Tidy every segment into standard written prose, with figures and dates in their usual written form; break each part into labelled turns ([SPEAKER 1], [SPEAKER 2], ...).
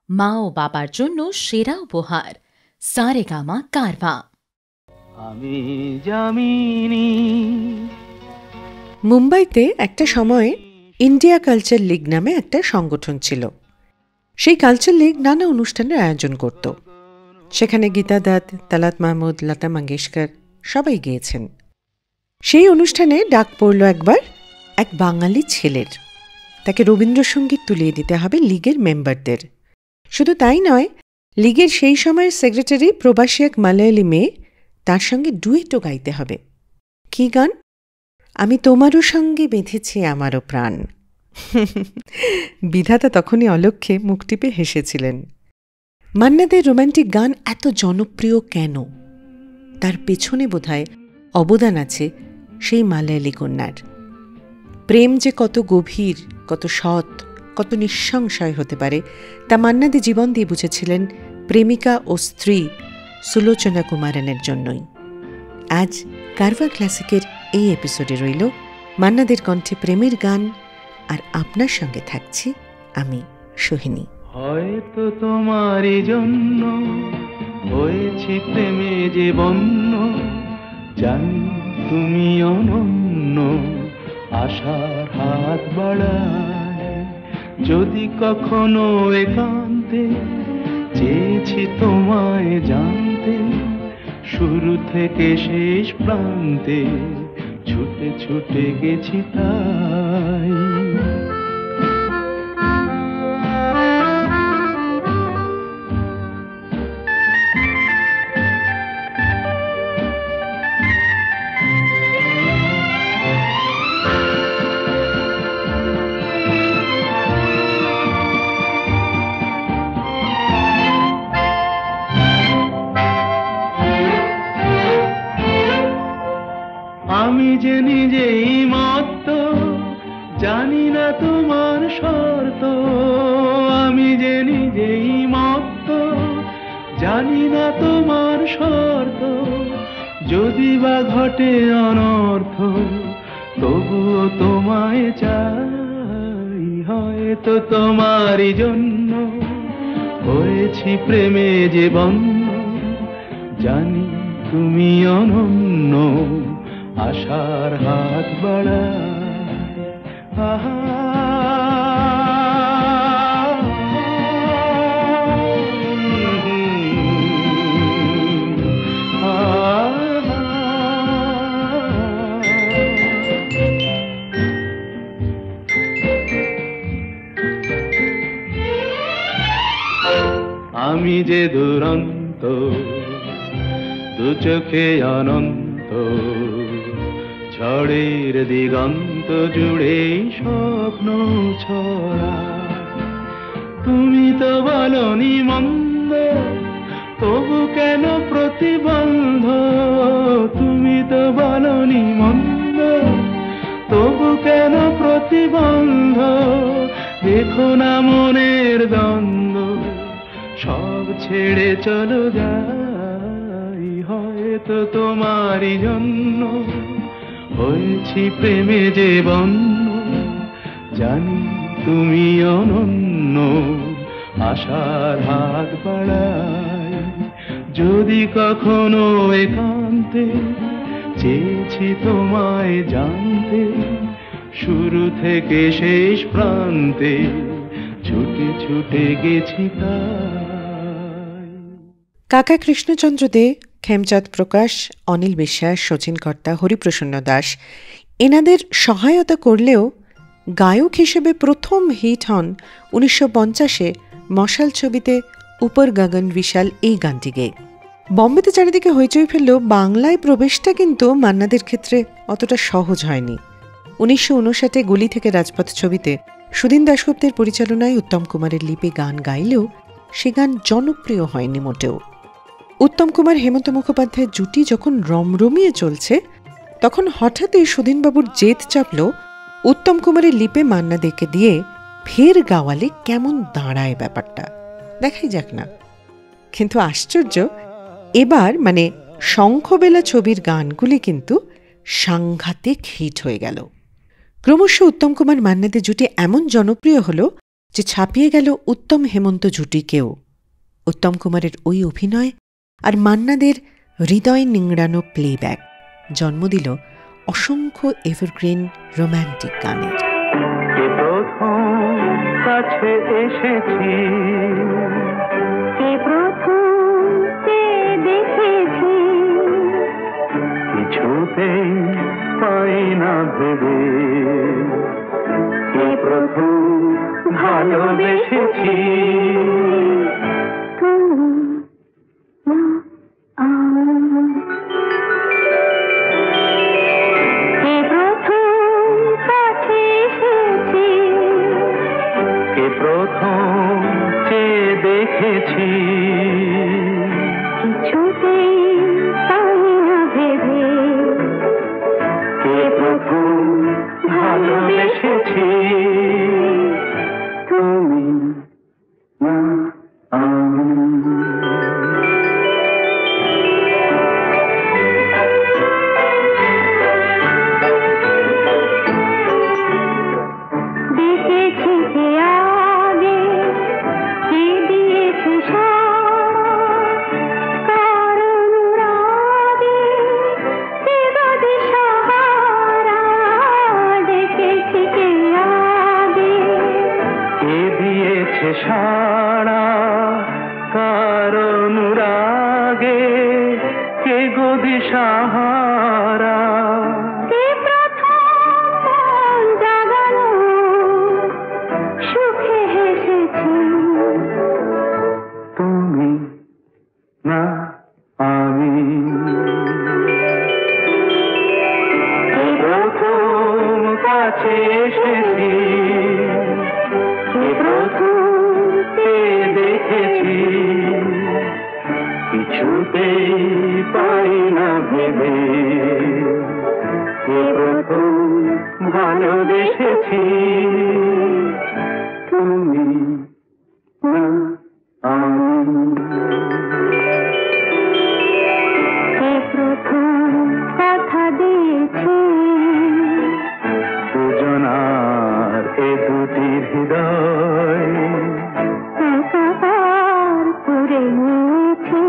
[SPEAKER 1] মা ও বাবার জন্য সেরা উপহার, সারেগামা কারভা।
[SPEAKER 2] আমি জামিনী।
[SPEAKER 3] মুম্বাইতে একটা সময়ে ইন্ডিয়া কালচার লীগ নামে একটা সংগঠন ছিল। সেই কালচার লীগ নানা অনুষ্ঠানের আয়োজন করত। সেখানে গীতা দত্ত, তালাত মাহমুদ, লতা মঙ্গেশকর সবাই গিয়েছেন। সেই অনুষ্ঠানে ডাক পড়ল একবার এক বাঙালি ছেলের। তাকে রবীন্দ্রসঙ্গীত তুলিয়ে দিতে হবে লীগের মেম্বারদের। শুধু তাই নয়, লীগের সেই সময়ের সেক্রেটারি প্রবাসী এক মালয়ালি মেয়ে, তার সঙ্গে ডুয়েটও গাইতে হবে। কি গান? আমি তোমারও সঙ্গে বেঁধেছি আমারও প্রাণ। বিধাতা তখনই অলক্ষ্যে মুখ টিপে হেসেছিলেন। মান্না দের রোম্যান্টিক গান এত জনপ্রিয় কেন? তার পেছনে বোধহয় অবদান আছে সেই মালয়ালি কন্যার। প্রেম যে কত গভীর, কত সৎ, কত নিঃসংশয় হতে পারে তা মান্না দে জীবন দিয়ে বুঝেছিলেন প্রেমিকা ও স্ত্রী সুলোচনা কুমারানের জন্যই। আজ কারভা ক্লাসিকের এই এপিসোডে রইল মান্না দের কণ্ঠে প্রেমের গান, আর আপনার সঙ্গে থাকছি আমি, সোহিনী।
[SPEAKER 2] হয়তো তোমারই জন্য হয়েছি প্রেমে যে বন্য, জানি তুমি অনন্য, আশার হাত বাড়ায়। যদি কখনো একান্তে চেয়েছি তোমায় জানতে, শুরু থেকে শেষ প্রান্তে ছুটে ছুটে গেছি তাই। আমি যে নিজেই মত্ত, জানি না তোমার শর্ত। আমি যে নিজেই মত্ত, জানি না তোমার শর্ত। যদি বা ঘটে অনর্থ, তবুও তোমায় চাই। হয়তো তোমারই জন্য হয়েছি প্রেমে যে বন্য, জানি তুমি অনন্য, আশার হাত বাড়ায়। আহা আমি যে দুরন্ত, দু চোখে অনন্ত, ঝড়ের দিগন্ত জুড়ে স্বপ্ন ছড়া। তুমি তো বলনি মন্দ, তবু কেন প্রতিবন্ধ? তুমি তো বলনি মন্দ, তবু কেন প্রতিবন্ধ? দেখো না মনের দ্বন্দ্ব, সব ছেড়ে চলো যাই। হয়তো তোমারই জন্য হয়েছি প্রেমে যে বন্য, জানি তুমি অনন্য, আশার হাত বাড়ায়। যদি কখনো একান্তে চেয়েছি তোমায় জানতে, শুরু থেকে শেষ প্রান্তে ছুটে ছুটে গেছি তাই।
[SPEAKER 3] কাকা কৃষ্ণচন্দ্র দে, খেমচাঁদ প্রকাশ, অনিল বিশ্বাস, শচীন কর্তা, হরিপ্রসন্ন দাস এনাদের সহায়তা করলেও গায়ক হিসেবে প্রথম হিট হন 1950-এ মশাল ছবিতে উপর গগন বিশাল এই গানটি গেয়ে। বম্বেতে চারিদিকে হইচই ফেললেও বাংলায় প্রবেশটা কিন্তু মান্নাদের ক্ষেত্রে অতটা সহজ হয়নি। 1959-এ গুলি থেকে রাজপথ ছবিতে সুধীন দাশগুপ্তের পরিচালনায় উত্তম কুমারের লিপে গান গাইলেও সে গান জনপ্রিয় হয়নি মোটেও। উত্তম কুমার হেমন্ত মুখোপাধ্যায়ের জুটি যখন রমরমিয়ে চলছে, তখন হঠাৎই সুধীনবাবুর জেদ চাপল উত্তম কুমারের লিপে মান্না দেকে দিয়ে ফের গাওয়ালে কেমন দাঁড়ায় ব্যাপারটা, দেখাই যাক না। কিন্তু আশ্চর্য, এবার মানে শঙ্খবেলা ছবির গানগুলি কিন্তু সাংঘাতিক হিট হয়ে গেল। ক্রমশ উত্তম কুমার মান্না দে জুটি এমন জনপ্রিয় হল যে ছাপিয়ে গেল উত্তম হেমন্ত জুটিকেও। উত্তম কুমারের ওই অভিনয় আর মান্নাদের হৃদয় নিংড়ানো প্লেব্যাক জন্ম দিল অসংখ্য এভারগ্রিন রোম্যান্টিক গানের।
[SPEAKER 2] কাছে এসেছি,
[SPEAKER 4] দেখেছি,
[SPEAKER 2] কিছুতেই পাই না ভেবে, কে প্রথম ভালোবেসেছি। প্রথম চেয়ে দেখেছি,
[SPEAKER 4] কিছুতেই পাই না ভেবে,
[SPEAKER 2] কে প্রথম ভালোবেসেছি। তুমি না আমি।
[SPEAKER 4] দেখেছি কে আগে, কে দিয়েছে কারণ রাগে, কে বাদে সাহারা। দেখেছি কে আগে,
[SPEAKER 2] কে দিয়েছে সাড়া কারণ রাগে, কে গদি সাহারা।
[SPEAKER 4] কে প্রথম জাগানো সুখে হেসেছি।
[SPEAKER 2] তুমি না আমি। কে প্রথম কাছে এসেছি, কে প্রথম চেয়ে দেখেছি, কিছুতেই পাই না ভেবে, কে প্রথম ভালোবেসেছি। তুমি না আমি।
[SPEAKER 4] কে প্রথম কথা দিয়েছে,
[SPEAKER 2] দুজনার এ দুটি হৃদয়
[SPEAKER 4] একাকার করে নিয়েছে।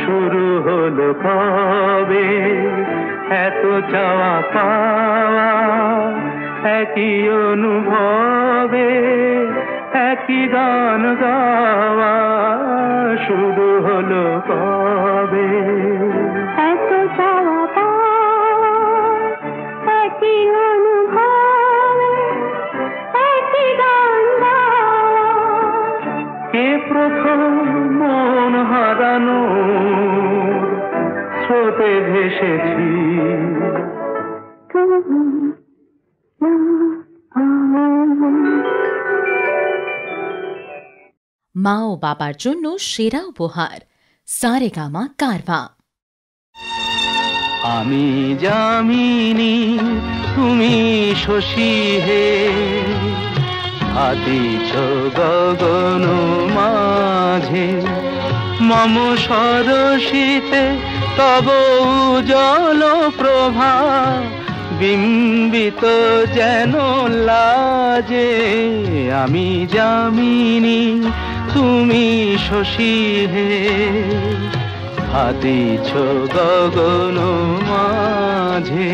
[SPEAKER 2] শুরু হলো কবে এত চাওয়া পাওয়া, একই অনুভবে একই গান গাওয়া। শুরু হলো কবে
[SPEAKER 4] এত চাওয়া পাওয়া, একই অনুভবে একই গান গাওয়া।
[SPEAKER 2] কে প্রথম মন হারানো স্রোতে ভেসেছি।
[SPEAKER 4] তুমি না আমি।
[SPEAKER 1] মা ও বাবার জন্য সেরা উপহার সারেগামা কারভা।
[SPEAKER 2] আমি যামিনী তুমি শশী হে, ভাতিছ গগন মাঝে, মম সরসিতে তব উজ্জ্বল প্রভা, বিম্বিত যেন লাজে। আমি যামিনী তুমি শশী হে, ভাতিছ গগন মাঝে।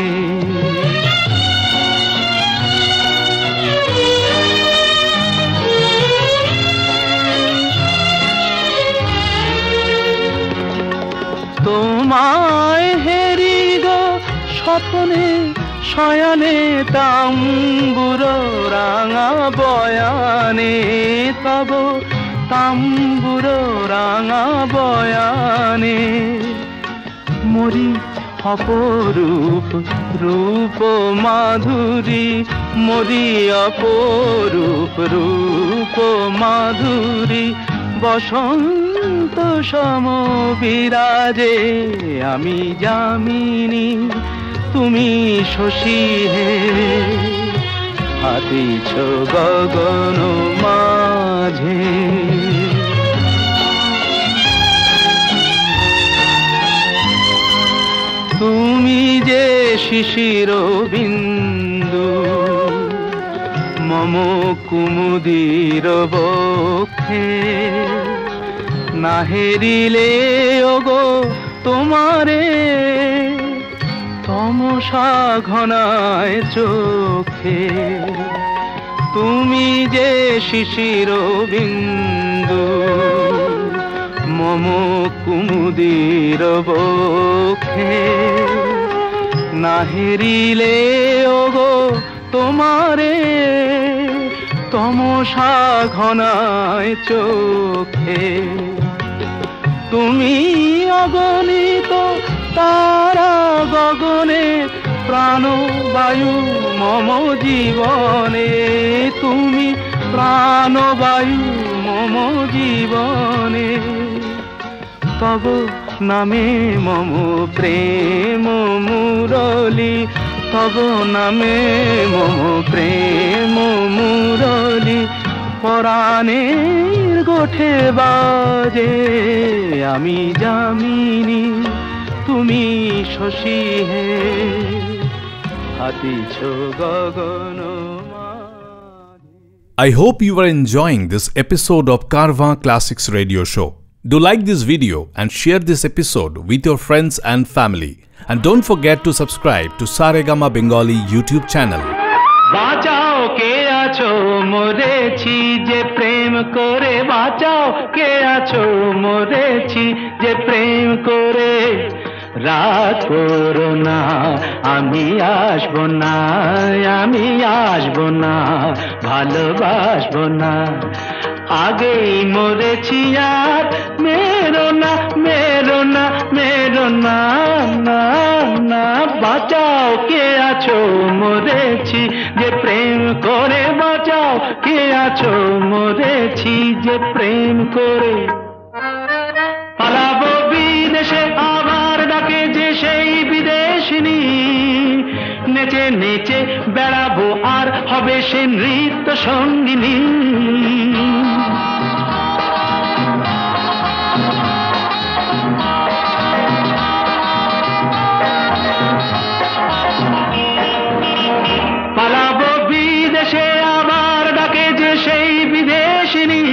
[SPEAKER 2] তোমায় হেরি গো স্বপ্নে শয়নে, তাম্বুর রাঙা বয়ানে, তব তাম্বুর রাঙা বয়ানে। মরি অপরূপ রূপ মাধুরী, মরি অপরূপ রূপ মাধুরী, বসন্ত সম বিরাজে। আমি যামিনী তুমি শশী হে, ভাতিছ গগন মাঝে। তুমি যে শিশির বিন্দু, মম কুমুদির বক্ষে না হেরিলে ওগো তোমারে তমসা ঘনায় চোখে তুমি যে শিশির বিন্দু মম কুমুদির বক্ষে না হেরিলে ওগো তোমারে তমসা ঘনায় চোখে তুমি অগণিত তারা গগনে প্রাণবায়ু মম জীবনে তুমি প্রাণবায়ু মম জীবনে তব নামে মম প্রেম মুরলী তব নামে মম প্রেম মুরলী পরাণের গোঠে বাজে আমি যামিনী তুমি শশী হে হাতিছ গগন
[SPEAKER 5] I hope you are enjoying this episode of Carvaan Classics Radio Show. Do like this video and share this episode with your friends and family. And don't forget to subscribe to Saregama Bengali YouTube channel.
[SPEAKER 2] বাঁচাও কে আছো মরেছি যে প্রেম করে বাঁচাও কে আছো মরেছি যে প্রেম করে রাত করো না আমি আসবো না আমি আসবো না ভালোবাসবো না আগেই মরেছি আর মেরো না মেরো না মেরো না না না বাঁচাও কে আছো মরেছি যে প্রেম করে বাঁচাও কে আছো মরেছি যে প্রেম করে পালাবো বিদেশে আবার ডাকে যে সেই বিদেশিনী নেচে নেচে বেড়াবো আর হবে সে নৃত্য সঙ্গিনী পালাবো বিদেশে আবার ডাকে যে সেই বিদেশিনী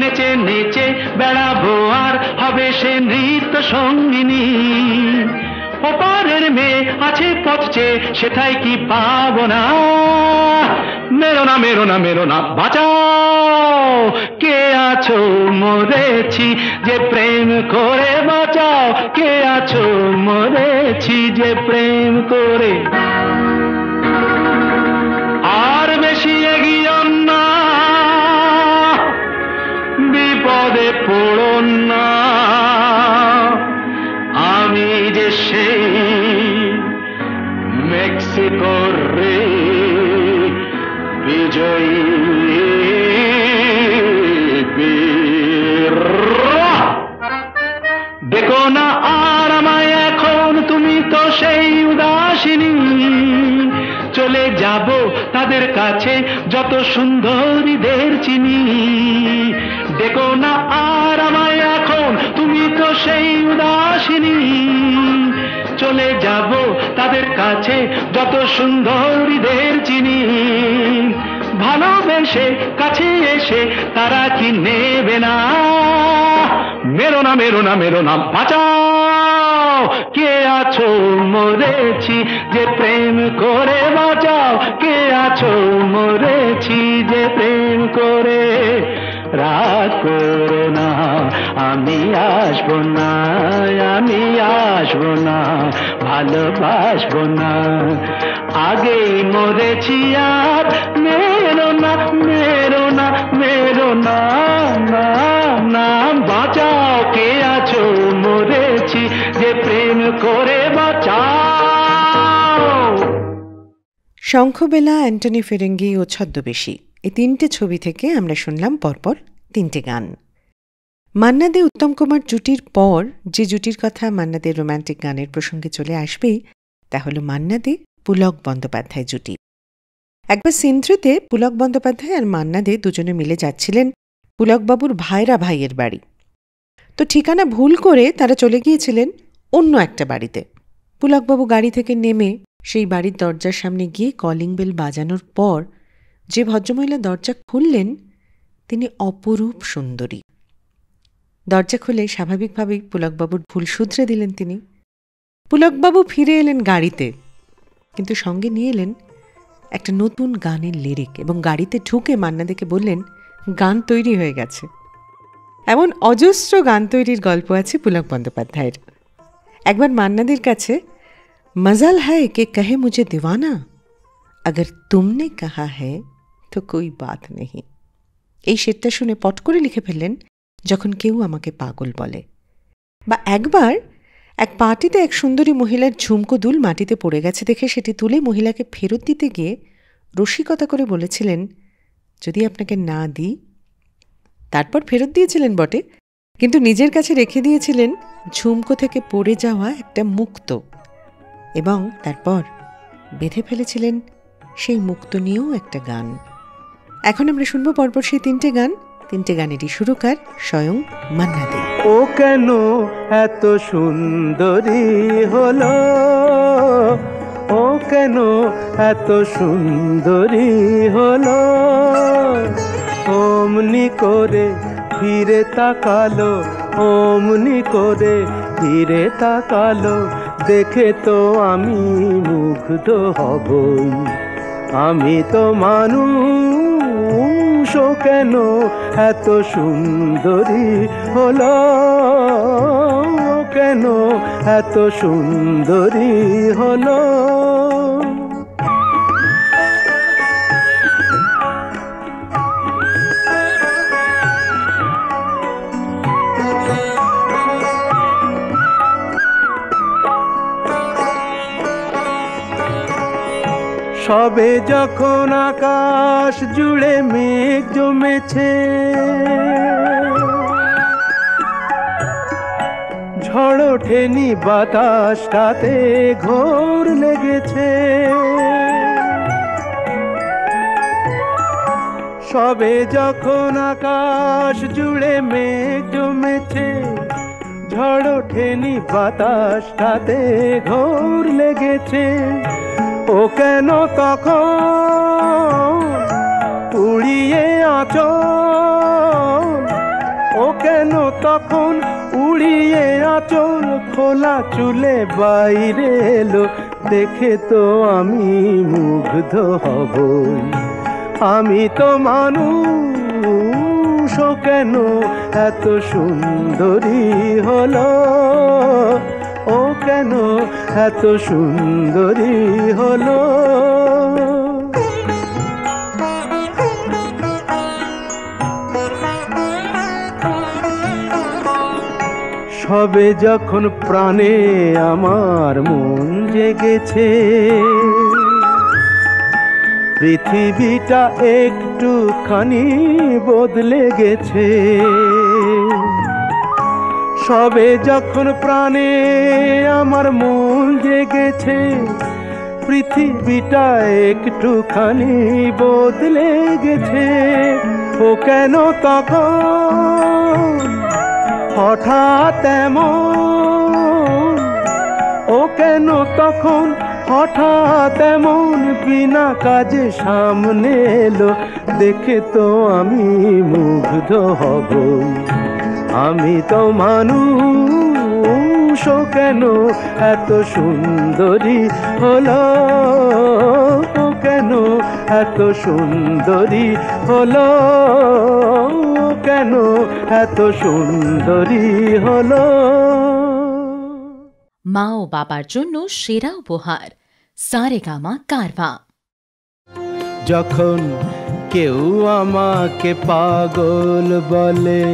[SPEAKER 2] নেচে নেচে বেড়াবো আর হবে সে নৃত্য সঙ্গিনী ওপারের মেয়ে আছে পথ চেয়ে সেটাই কি পাবো না মেরো না মেরো না মেরো না বাঁচাও কে আছো মরেছি যে প্রেম করে বাঁচাও কে আছো মরেছি যে প্রেম করে আর বেশি এগিয়ে না বিপদে পড়ো না আমি যে সেই মেক্সিকোর রে বিজয়ী দেখো না আর আমায় এখন তুমি তো সেই উদাসিনী চলে যাব তাদের কাছে যত সুন্দরীদের চিনি দেখো না আর আমায় এখন তুমি তো সেই উদাসিনী চলে যাব তাদের কাছে যত সুন্দরীদের চিনি ভালোবেসে কাছে এসে তারা কি নেবে না মেরো না মেরো না মেরো না বাঁচাও কে আছো মরেছি যে প্রেম করে বাঁচাও কে আছো মরেছি যে প্রেম করে রাত করো না আমি আসবো না আমি আসবো না ভালোবাসবো না আগেই মরেছি আর মেরো না মেরো না মেরো না না না বাঁচাও কে আছো মরেছি যে প্রেম করে বাঁচাও
[SPEAKER 3] শঙ্খবেলা, অ্যান্টনি ফিরেঙ্গি ও ছদ্মবেশী এই তিনটে ছবি থেকে আমরা শুনলাম পরপর তিনটে গান। মান্না দে উত্তম কুমার জুটির পর যে জুটির কথা মান্না দে রোম্যান্টিক গানের প্রসঙ্গে চলে আসবেই তা হল মান্না দে পুলক বন্দ্যোপাধ্যায় জুটি। একবার সিন্ধ্রিতে পুলক বন্দ্যোপাধ্যায় আর মান্না দে দুজনে মিলে যাচ্ছিলেন পুলকবাবুর ভাইরা ভাইয়ের বাড়ি। তো ঠিকানা ভুল করে তারা চলে গিয়েছিলেন অন্য একটা বাড়িতে। পুলকবাবু গাড়ি থেকে নেমে সেই বাড়ির দরজার সামনে গিয়ে কলিং বেল বাজানোর পর যে ভদ্রমহিলা দরজা খুললেন তিনি অপরূপ সুন্দরী। দরজা খুলে স্বাভাবিকভাবেই পুলকবাবুর ভুল শুধরে দিলেন তিনি। পুলকবাবু ফিরে এলেন গাড়িতে, কিন্তু সঙ্গে নিয়ে এলেন একটা নতুন গানের লিরিক, এবং গাড়িতে ঢুকে মান্নাদেকে বললেন গান তৈরি হয়ে গেছে। এমন অজস্র গান তৈরির গল্প আছে পুলক বন্দ্যোপাধ্যায়ের। একবার মান্নাদের কাছে মজাল হ্যায় কে কহে মুঝে দিওয়ানা, अगर तुमने कहा है तो कोई बात नहीं, এই শেরটা শুনে পট করে লিখে ফেললেন যখন কেউ আমাকে পাগল বলে। বা একবার এক পার্টিতে এক সুন্দরী মহিলার ঝুমকো দুল মাটিতে পড়ে গেছে দেখে সেটি তুলে মহিলাকে ফেরত দিতে গিয়ে রসিকতা করে বলেছিলেন যদি আপনাকে না দিই। তারপর ফেরত দিয়েছিলেন বটে, কিন্তু নিজের কাছে রেখে দিয়েছিলেন ঝুমকো থেকে পড়ে যাওয়া একটা মুক্তো, এবং তারপর বেঁধে ফেলেছিলেন সেই মুক্তো নিয়েও একটা গান। এখন আমরা শুনবো পরপর সেই তিনটে গান। তিনটে গানেরই সুরকার স্বয়ং মান্না দে।
[SPEAKER 2] ও কেন এত সুন্দরী হলো, ও কেন এত সুন্দরী হলো, অমনি করে ফিরে তাকালো, অমনি করে ফিরে তাকালো, দেখে তো আমি মুগ্ধ হবই, আমি তো মানুষ, ও কেন এত সুন্দরী হলো, ও কেন এত সুন্দরী হলো। সবে যখন আকাশ জুড়ে মেঘ জমেছে, ঝড় ওঠেনি বাতাসটাতে ঘোর লেগেছে, সবে যখন আকাশ জুড়ে মেঘ জমেছে, ঝড় ওঠেনি বাতাসটাতে ঘোর লেগেছে, ও কেন তখন উড়িয়ে আঁচল, ও কেন তখন উড়িয়ে আঁচল, খোলা চুলে বাইরে এলো, দেখে তো আমি মুগ্ধ হব, আমি তো মানুষ, ও কেন এত সুন্দরী হলো, ও কেন এত সুন্দরী হলো। সবে যখন প্রাণে আমার মন জেগেছে, পৃথিবীটা একটুখানি বদলে গেছে, সবে যখন প্রাণে আমার মন জেগেছে, পৃথিবীটা একটুখানি বদলে গেছে, ও কেন তখন হঠাৎ এমন, ও কেন তখন হঠাৎ এমন বিনা কাজে সামনে এলো, দেখে তো আমি মুগ্ধ হব, আমি তো মানুষ, ও কেন এত সুন্দরী হলো, ও কেন এত সুন্দরী হলো, ও কেন এত সুন্দরী হলো।
[SPEAKER 1] মা ও বাবার জন্য সেরা উপহার সারেগামা কারভা।
[SPEAKER 2] যখন কেউ আমাকে পাগল বলে,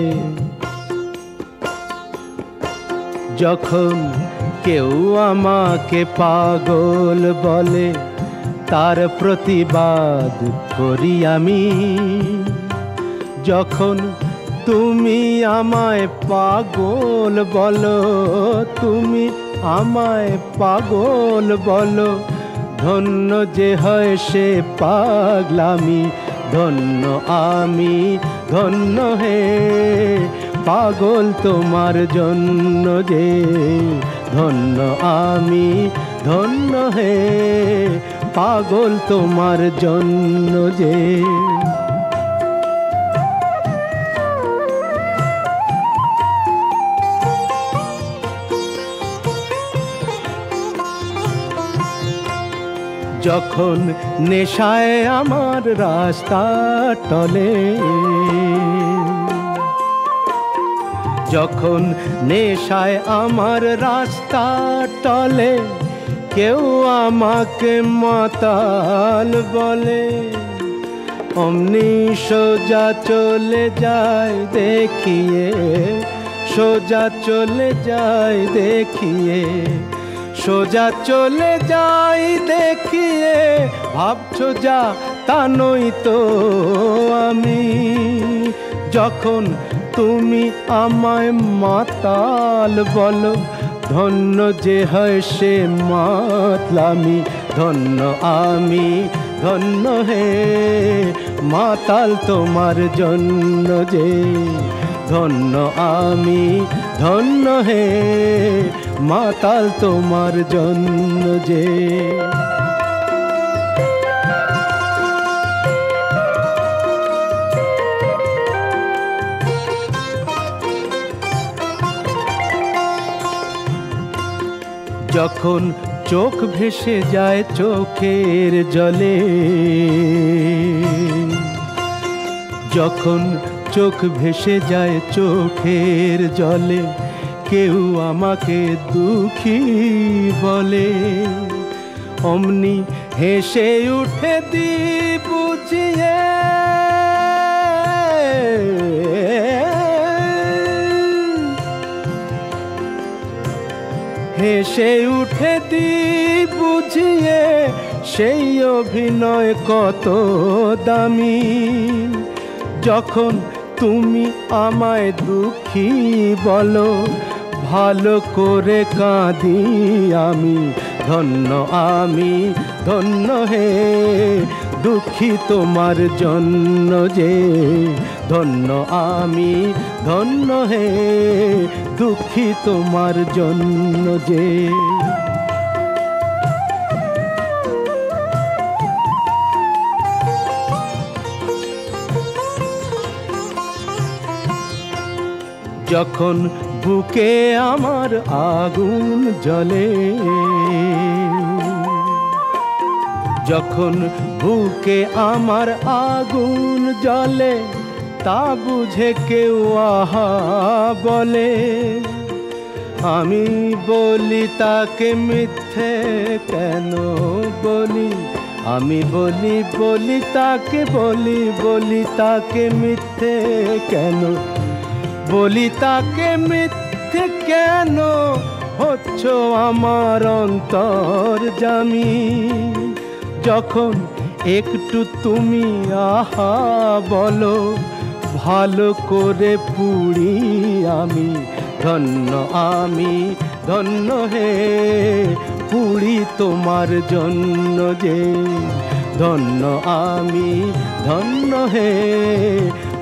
[SPEAKER 2] যখন কেউ আমাকে পাগল বলে, তার প্রতিবাদ করি আমি, যখন তুমি আমায় পাগল বলো, তুমি আমায় পাগল বলো, ধন্য যে হয় সে পাগলামি, ধন্য আমি ধন্য হে, পাগল তোমার জন্য যে, ধন্য আমি ধন্য হে,
[SPEAKER 6] পাগল তোমার জন্য যে। যখন নেশায় আমার রাস্তা টলে, যখন নেশায় আমার রাস্তা টলে, কেউ আমাকে মাতাল বলে, অমনি সোজা চলে যায় দেখিয়ে, সোজা চলে যায় দেখিয়ে, সোজা চলে যাই দেখিয়ে। ভাবছো যা তা নই তো আমি, যখন তুমি আমায় মাতাল বলো, ধন্য যে হয় সে মাতলামি। ধন্য আমি, ধন্য হে মাতাল তোমার জন্য যে। ধন্য আমি, ধন্য হে মাতাল তোমার জন্য যে। যখন চোখ ভেসে যায় চোখের জলে, যখন চোখ ভেসে যায় চোখের জলে, কেউ আমাকে দুঃখী বলে, অমনি হেসে উঠে দি বুঝিয়ে। হেসে উঠে দি বুঝিয়ে, সেই অভিনয় কত দামি। যখন তুমি আমায় দুঃখী বলো, ভালো করে কাঁদি আমি। ধন্য আমি, ধন্য হে দুঃখী তোমার জন্য যে। ধন্য আমি, ধন্য হে দুঃখী তোমার জন্য যে। যখন বুকে আমার আগুন জ্বলে, যখন বুকে আমার আগুন জ্বলে, তা বুঝে কেউ আহা বলে, আমি বলি তাকে মিথ্যে কেন বলি। আমি বলি তাকে, বলি তাকে মিথ্যে কেন বলি, তাকে মিথ্যে কেন হচ্ছ আমার অন্তর্যামী। যখন একটু তুমি আহা বলো, ভালো করে পুড়ি আমি। ধন্য আমি, ধন্য হে পুড়ি তোমার জন্য যে। ধন্য আমি, ধন্য হে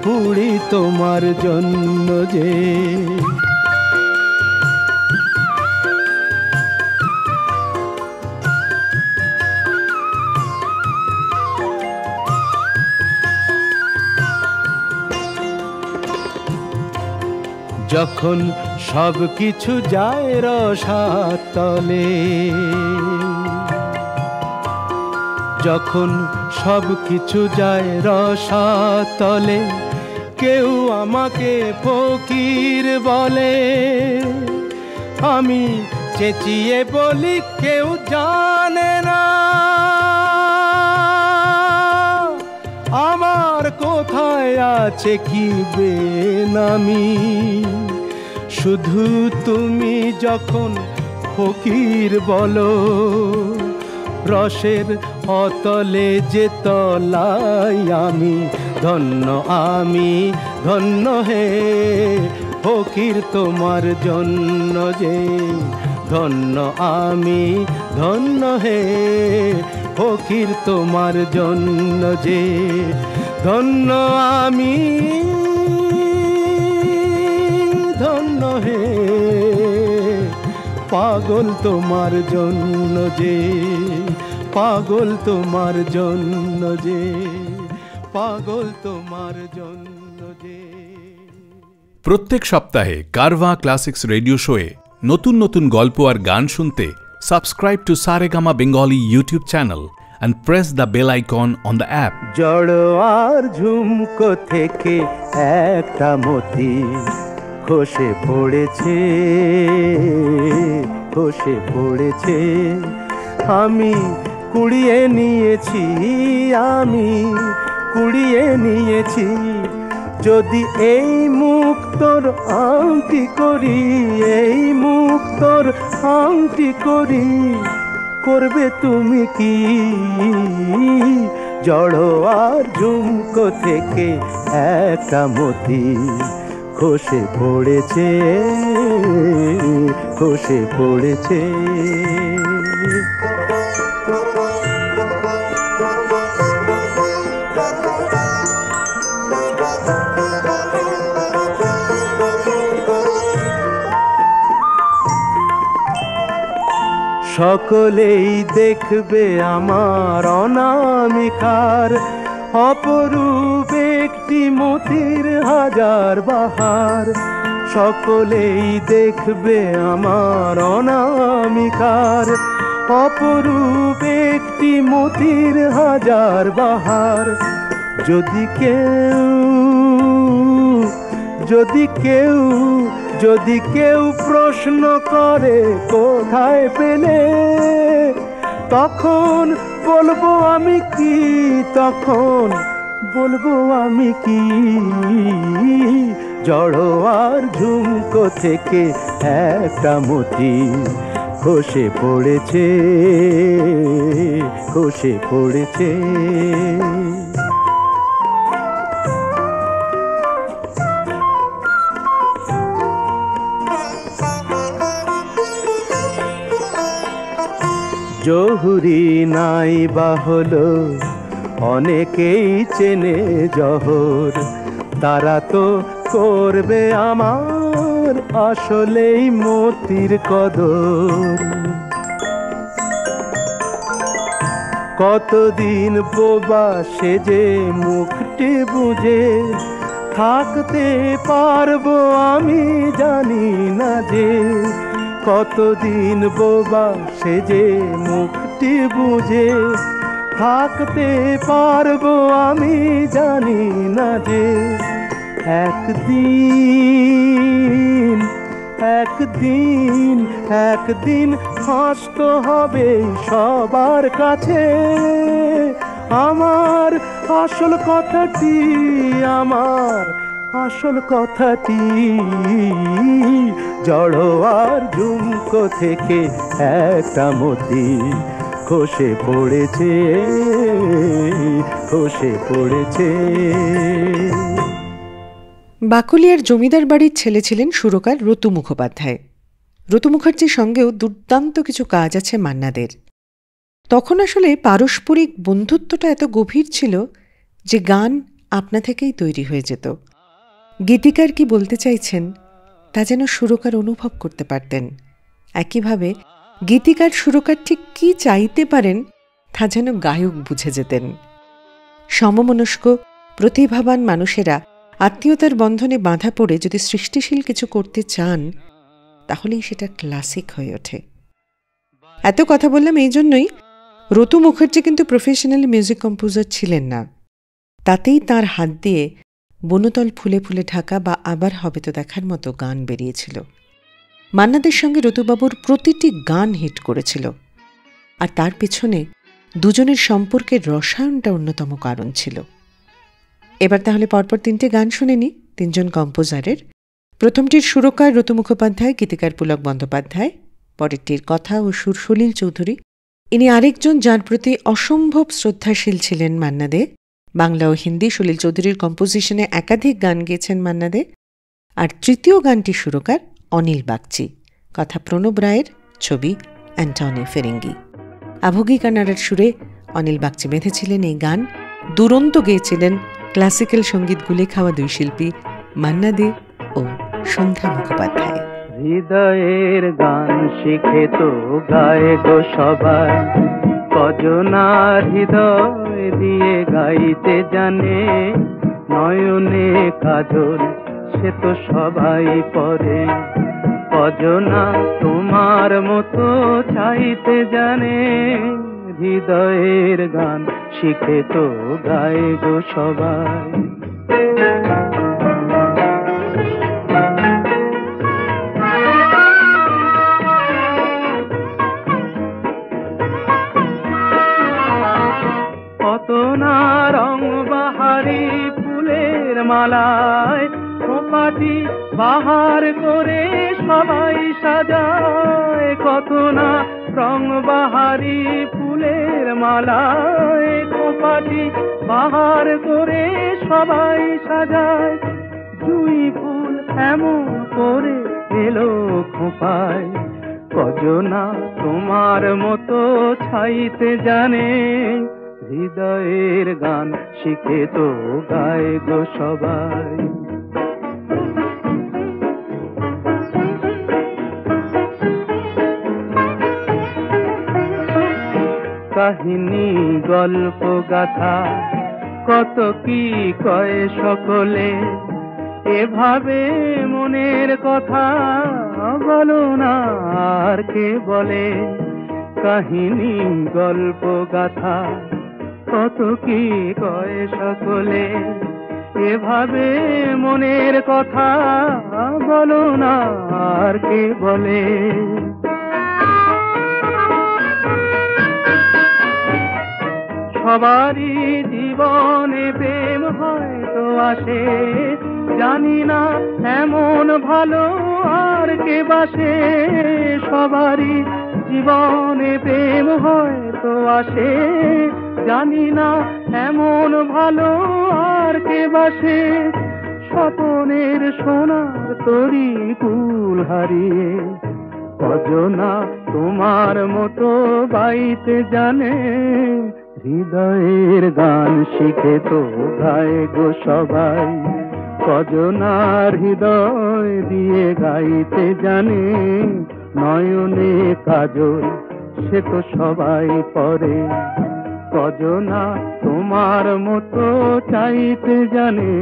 [SPEAKER 6] পুড়ি তোমার জন্য যে। যখন সব কিছু যায় রসাতলে, যখন সব কিছু যায় রসাতলে, কেউ আমাকে ফকির বলে, আমি চেঁচিয়ে বলি কেউ জানে না আমার কোথায় আছে কি বেনামি। শুধু তুমি যখন ফকির বলো, রসের অতলে যে তলাই আমি। ধন্য আমি, ধন্য হে ফকির তোমার জন্য যে। ধন্য আমি, ধন্য হে ফকির তোমার জন্য যে। ধন্য আমি, ধন্য হে পাগল তোমার জন্য যে। পাগল তোমার জন্য যে, পাগল তোমার জন্য যে।
[SPEAKER 5] প্রত্যেক সপ্তাহে কারভা ক্লাসিক্স রেডিও শোয়ে নতুন নতুন গল্প আর গান শুনতে subscribe to Saregama Bengali YouTube channel and press the bell icon on the app.
[SPEAKER 6] জড়ো আর ঝুমকো থেকে একটা মতি খসে পড়েছে, খসে পড়েছে। আমি কুড়িয়ে নিয়েছি, আমি কুড়িয়ে নিয়েছি। যদি এই মুক্তোর আংটি করি, এই মুক্তোর আংটি করি, করবে তুমি কি? জড়ো আর ঝুমকো থেকে একটা মতি খসে পড়েছে, খসে পড়েছে। সকলেই দেখবে আমার অনামিকার অপরূপ একটি মতির হাজার বাহার। সকলেই দেখবে আমার অনামিকার অপরূপ একটি মতির হাজার বাহার। যদি কেউ, যদি কেউ, যদি কেউ প্রশ্ন করে কোথায় পেলে, তখন বলবো আমি কি, তখন বলবো আমি কি? জড়ো আর ঝুমকো থেকে একটা মতি খসে পড়েছে, খসে পড়েছে। জহুরি নাই বা হলো অনেকেই চেনে জহর, তারা তো করবে আমার আসলেই মতির কদর। কতদিন বোবা সেজে মুখটি বুঝে থাকতে পারবো আমি জানি না যে। কতদিন বোবা সেজে মুখটি বুঝে থাকতে পারবো আমি জানি না যে। একদিন, একদিন, একদিন হাসতে হবে সবার কাছে আমার আসল কথাটি, আমার আসল কথাটি। জড়ো আর ঝুমকো থেকে একটা মতি খসে পড়েছে, খসে পড়েছে।
[SPEAKER 3] বাকলিয়ার জমিদার বাড়ির ছেলে ছিলেন সুরকার রতু মুখোপাধ্যায়। রতু মুখার্জির সঙ্গেও দুর্দান্ত কিছু কাজ আছে মান্নাদের। তখন আসলে পারস্পরিক বন্ধুত্বটা এত গভীর ছিল যে গান আপনা থেকেই তৈরি হয়ে যেত। গীতিকার কি বলতে চাইছেন তা যেন সুরকার অনুভব করতে পারতেন। একইভাবে গীতিকার সুরকার ঠিক কী চাইতে পারেন তা যেন গায়ক বুঝে যেতেন। সমমনস্ক প্রতিভাবান মানুষেরা আত্মীয়তার বন্ধনে বাঁধা পড়ে যদি সৃষ্টিশীল কিছু করতে চান তাহলেই সেটা ক্লাসিক হয়ে ওঠে। এত কথা বললাম এই জন্যই, রতু মুখার্জি কিন্তু প্রফেশনাল মিউজিক কম্পোজার ছিলেন না। তাতেই তার হাত দিয়ে বনতল ফুলে ফুলে ঢাকা বা আবার হবে তো দেখার মতো গান বেরিয়েছিল। মান্নাদের সঙ্গে রতুবাবুর প্রতিটি গান হিট করেছিল, আর তার পেছনে দুজনের সম্পর্কের রসায়নটা অন্যতম কারণ ছিল। এবার তাহলে পরপর তিনটে গান শুনে নি তিনজন কম্পোজারের। প্রথমটির সুরকার রতু মুখোপাধ্যায়, গীতিকার পুলক বন্দ্যোপাধ্যায়, পরেরটির কথা ও সুর সলিল চৌধুরী। ইনি আরেকজন যার প্রতি অসম্ভব শ্রদ্ধাশীল ছিলেন মান্না দে। বাংলা ও হিন্দি সলিল চৌধুরীর কম্পোজিশনে একাধিক গান গেয়েছেন মান্না দে। আর তৃতীয় গানটি সুরকার অনিল বাগচি, কথা প্রণব রায়ের, ছবি অ্যান্টনি ফেরেঙ্গি। আভোগী কানাডার সুরে অনিল বাগচি বেঁধেছিলেন এই গান। দুরন্ত গেয়েছিলেন ক্লাসিক্যাল সঙ্গীত গুলে খাওয়া দুই শিল্পী মান্না দে ও সন্ধ্যা মুখোপাধ্যায়।
[SPEAKER 6] হৃদয়ের গান শিখে তো গায়ে গো সবাই, কজনার হৃদয় দিয়ে গাইতে জানে, নয়নে কাজল সে তো সবাই পরে। কজনা তোমার মতো চাইতে জানে, হৃদয়ের গান শিখে তো গায় গো সবাই। কত না রং বাহারি ফুলের মালায় খোপাটি বাহার করে সবাই সাজায়। কত না রং বাহারি ফুলের মালায় খোপাটি বাহার করে সবাই সাজায়। জুঁই ফুল এমন করে এলো খোপায়, কজনা তোমার মতো ছাইতে জানে, হৃদয়ের গান শিখে তো গায় গো সবাই। কাহিনী গল্প গাথা কত কি কয় সকলে, এভাবে মনের কথা বলো না আর কে বলে। কাহিনী গল্প গাথা কত কি কয় সকলে, এভাবে মনের কথা বলো না আর কে বলে। সবারই জীবনে প্রেম হয়তো আসে, জানি না এমন ভালো আর কে বাসে। সবারই জীবনে প্রেম হয়তো আসে, জানি না এমন ভালো আর কে বাসে। স্বপনের সোনার তরি কুল হারিয়ে, কজনা তোমার মতো বাইতে জানে, হৃদয়ের গান শিখে তো গায় গো সবাই। কজনার হৃদয় দিয়ে গাইতে জানে, নয়নে কাজল সে তো সবাই পরে। কজনা তোমার মতো চাইতে জানে,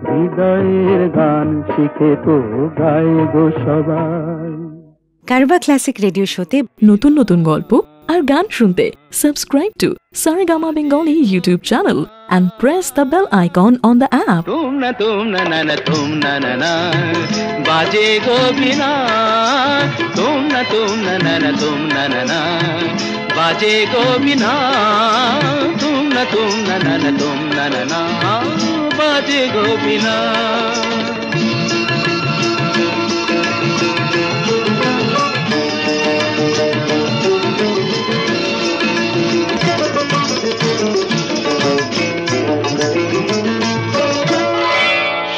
[SPEAKER 6] হৃদয়ের গান শিখে তো গায় গো সবাই।
[SPEAKER 7] কারবা ক্লাসিক রেডিও শোতে
[SPEAKER 8] নতুন নতুন গল্প আর গান শুনতে subscribe to Saregama Bengali YouTube channel and press the bell icon on the app.
[SPEAKER 2] तुम ना ना बाजे गोबिना, तुम ना ना बाजे गोबिना, तुम ना बाजे गोबिना।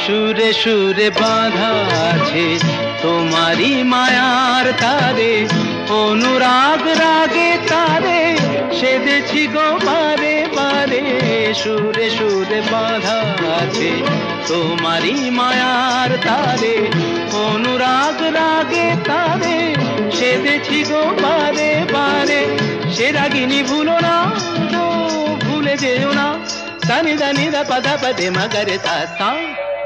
[SPEAKER 2] সুরে সুরে বাঁধা আছে তোমারি মায়ার তারে, অনুরাগ রাগে তারে সেদেছি গো বারে বারে। সুরে সুরে বাঁধা আছে তোমারি মায়ার তারে, অনুরাগ রাগে তারে সেদেছি গো বারে বারে। সে রাগিনী ভুলো না, ভুলে যেও না, সানি দানি দা পদা পদে মগরে তা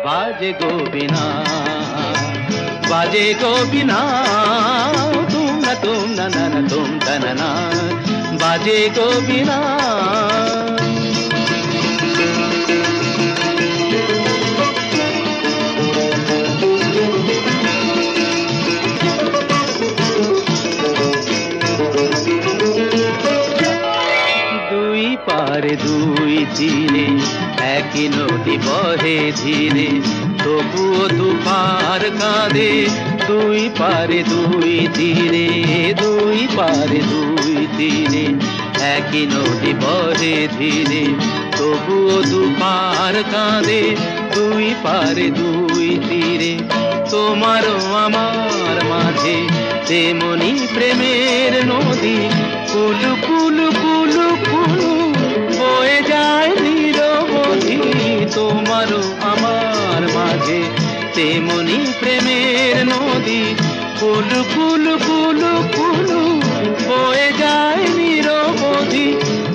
[SPEAKER 2] बाजे गोबिना, बाजे गोबिना, तुम ना तुम ना बाजे गोबिना। দুই পারে দুই তীরে একই নদী বহে ধীরে, তবুও দুপার কাঁদে। দুই পারে দুই তীরে, দুই পারে দুই তীরে একই নদী বহে ধীরে, তবুও দুপার কাঁদে। দুই পারে দুই তীরে তোমারও আমার মাঝে তেমনি প্রেমের নদী, কুলু কুলু কুলু কুলু বয়ে যায় নিরবধি। তোমারও আমার মাঝে তেমনি প্রেমের নদী, কুলু কুলু কুলু কুলু বয়ে যায় নিরবধি। নদী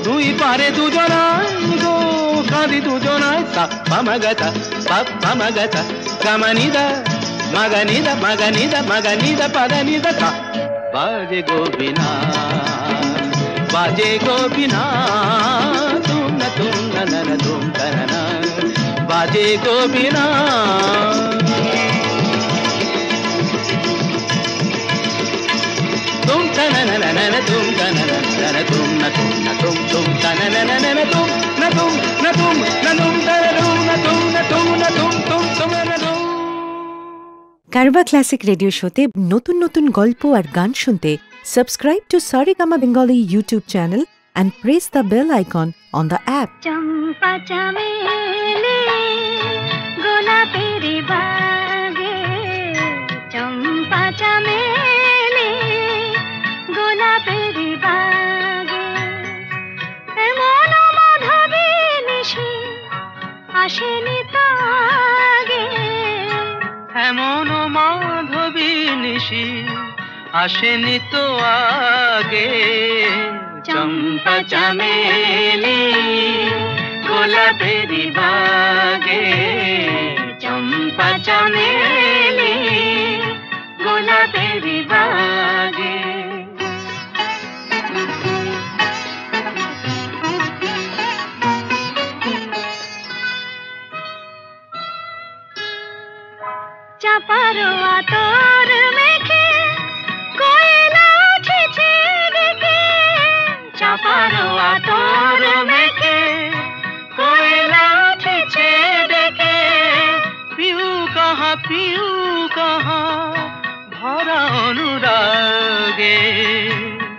[SPEAKER 2] দুই পারে দুজনায় গো কাঁদি দুজনায় সা পামাগাতা পাপ পামাগাতা গামানিদা মাগানিদা মাগানিদা মাগানিদা পাদানিদা কা বাজে গোবিনা বাজে গোবিনা তুম না তুম না বাজে গোবিনা तुम तना ना ना ना तुम तना ना ना तुम ना तुम तना ना ना ना तुम ना तुम ना तुम ना तुम तना ना तुम ना तुम ना तुम तुम ना तुम।
[SPEAKER 7] কারবা ক্লাসিক রেডিও শোতে নতুন নতুন গল্প আর গান শুনতে subscribe to Saregama Bengali YouTube channel and press the bell icon on the app.
[SPEAKER 4] চম্পা চামেলি গোলাপের বাগে চম্পা চামেলি গোলাপের বাগে এমন মাধবী নিশি আসেনি তো আগে
[SPEAKER 2] এমন মাধবী নিশি আসেনি তো আগে চম্পা চামেলি গোলাপের বাগে চম্পা চামেলি গোলাপের বাগে
[SPEAKER 4] চাপারোয়া তোর মেখে কোয়েলা উঠেছে ডেকে
[SPEAKER 2] চাপারোয়া তোর মেখে কোয়েলা উঠেছে ডেকে পিউ কাহা ভরা অনুরাগে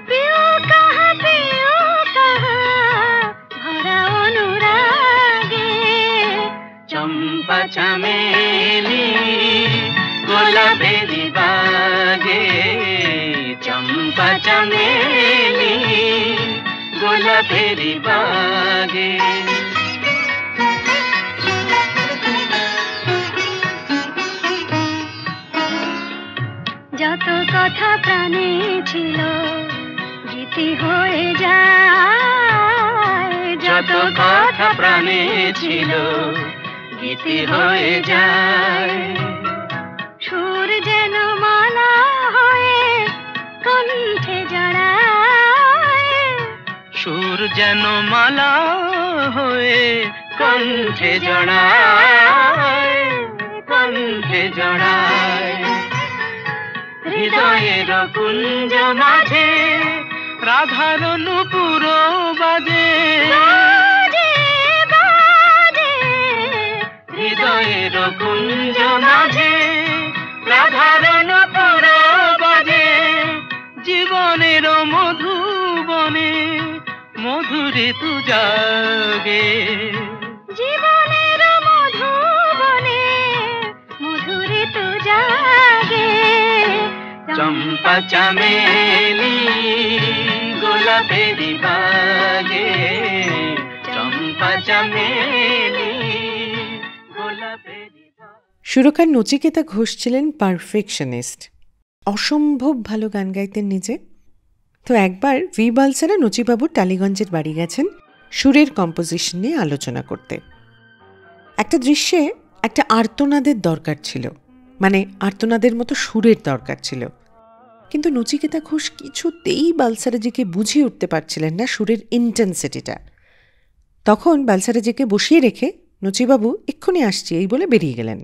[SPEAKER 4] পিউ কাহা ভরা অনুরাগে
[SPEAKER 2] চম্পা চামেলি গোলাপের বাগে চম্পা চামেলি গোলাপের বাগে
[SPEAKER 4] যত কথা প্রাণে ছিল গীতি হয়ে যায়
[SPEAKER 2] যত কথা প্রাণে ছিল গীতি হয়ে যায়
[SPEAKER 4] সুর যেন মালা হয়ে কণ্ঠে জড়ায়
[SPEAKER 2] সুর যেন মালা হয়ে কণ্ঠে জড়ায় কণ্ঠে জড়ায় হৃদয়ের কুঞ্জ মাঝে রাধার নূপুর বাজে হৃদয়ের কুঞ্জ মাঝে রাধার নূপুর বাজে জীবনের মধুবনে মধুরে তু জাগে
[SPEAKER 4] জীবনের মধুবনে মধুরে তু জাগে
[SPEAKER 2] চম্পা চামেলি গোলাপের বাগে চম্পা চামেলি গোলাপের
[SPEAKER 3] সুরকার নচিকেতা ঘোষ ছিলেন পারফেকশনিস্ট, অসম্ভব ভালো গান গাইতেন নিজে। তো একবার ভি বালসারা নচিবাবুর টালিগঞ্জের বাড়ি গেছেন সুরের কম্পোজিশন নিয়ে আলোচনা করতে। একটা দৃশ্যে একটা আর্তনাদের দরকার ছিল, মানে আর্তনাদের মতো সুরের দরকার ছিল, কিন্তু নচিকেতা ঘোষ কিছুতেই বালসারাজিকে বুঝিয়ে উঠতে পারছিলেন না সুরের ইন্টেন্সিটিটা। তখন বালসারাজিকে বসিয়ে রেখে নচিবাবু এক্ষুনি আসছি এই বলে বেরিয়ে গেলেন।